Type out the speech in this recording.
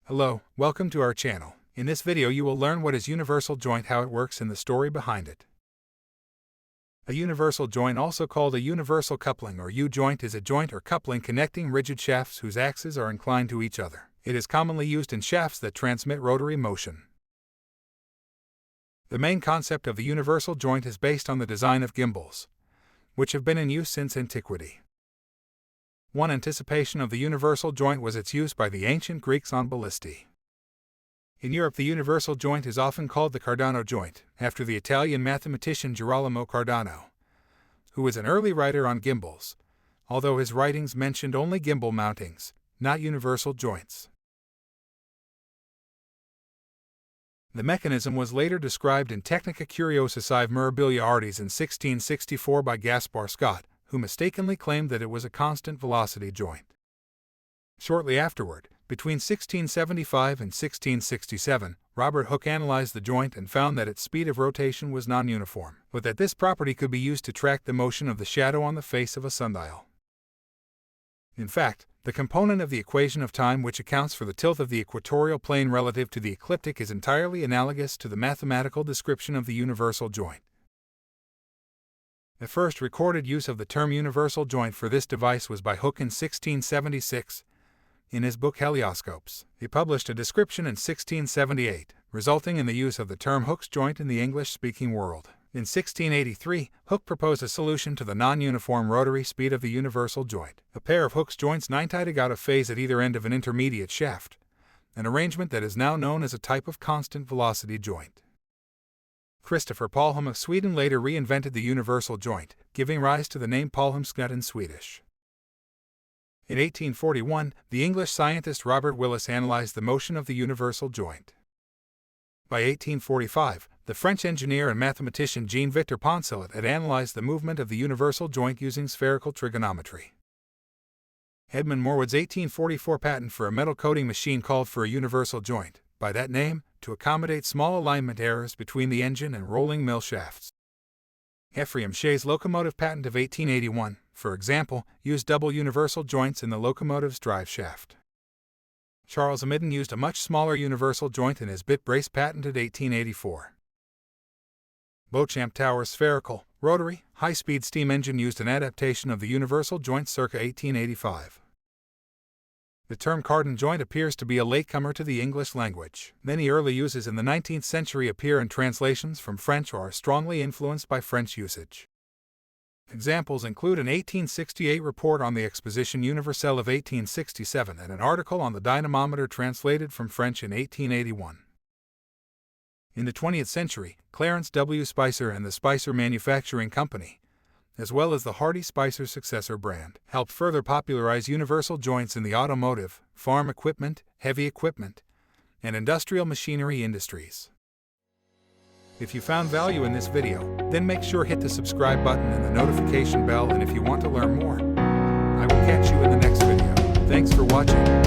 Hello, welcome to our channel. In this video you will learn what is universal joint, how it works, and the story behind it. A universal joint, also called a universal coupling or U-joint, is a joint or coupling connecting rigid shafts whose axes are inclined to each other. It is commonly used in shafts that transmit rotary motion. The main concept of the universal joint is based on the design of gimbals, which have been in use since antiquity. One anticipation of the universal joint was its use by the ancient Greeks on ballistae. In Europe, the universal joint is often called the Cardano joint, after the Italian mathematician Girolamo Cardano, who was an early writer on gimbals, although his writings mentioned only gimbal mountings, not universal joints. The mechanism was later described in Technica Curiosicae Mirabilia Artis in 1664 by Gaspar Scott, who mistakenly claimed that it was a constant velocity joint. Shortly afterward, between 1675 and 1667, Robert Hooke analyzed the joint and found that its speed of rotation was non-uniform, but that this property could be used to track the motion of the shadow on the face of a sundial. In fact, the component of the equation of time which accounts for the tilt of the equatorial plane relative to the ecliptic is entirely analogous to the mathematical description of the universal joint. The first recorded use of the term universal joint for this device was by Hooke in 1676. In his book Helioscopes, he published a description in 1678, resulting in the use of the term Hooke's joint in the English-speaking world. In 1683, Hooke proposed a solution to the non-uniform rotary speed of the universal joint. A pair of Hooke's joints 90 out of phase at either end of an intermediate shaft, an arrangement that is now known as a type of constant velocity joint. Christopher Palhem of Sweden later reinvented the universal joint, giving rise to the name Palhemsknut in Swedish. In 1841, the English scientist Robert Willis analyzed the motion of the universal joint. By 1845, the French engineer and mathematician Jean-Victor Poncelet had analyzed the movement of the universal joint using spherical trigonometry. Edmund Morwood's 1844 patent for a metal coating machine called for a universal joint, by that name, to accommodate small alignment errors between the engine and rolling mill shafts. Ephraim Shay's locomotive patent of 1881, for example, used double universal joints in the locomotive's drive shaft. Charles Amidon used a much smaller universal joint in his bit brace patented 1884. Beauchamp Tower's spherical, rotary, high-speed steam engine used an adaptation of the universal joint circa 1885. The term Cardan joint appears to be a latecomer to the English language. Many early uses in the 19th century appear in translations from French or are strongly influenced by French usage. Examples include an 1868 report on the Exposition Universelle of 1867 and an article on the dynamometer translated from French in 1881. In the 20th century, Clarence W. Spicer and the Spicer Manufacturing Company, as well as the Hardy Spicer successor brand, helped further popularize universal joints in the automotive, farm equipment, heavy equipment, and industrial machinery industries. If you found value in this video, then make sure hit the subscribe button and the notification bell, and if you want to learn more, I will catch you in the next video. Thanks for watching.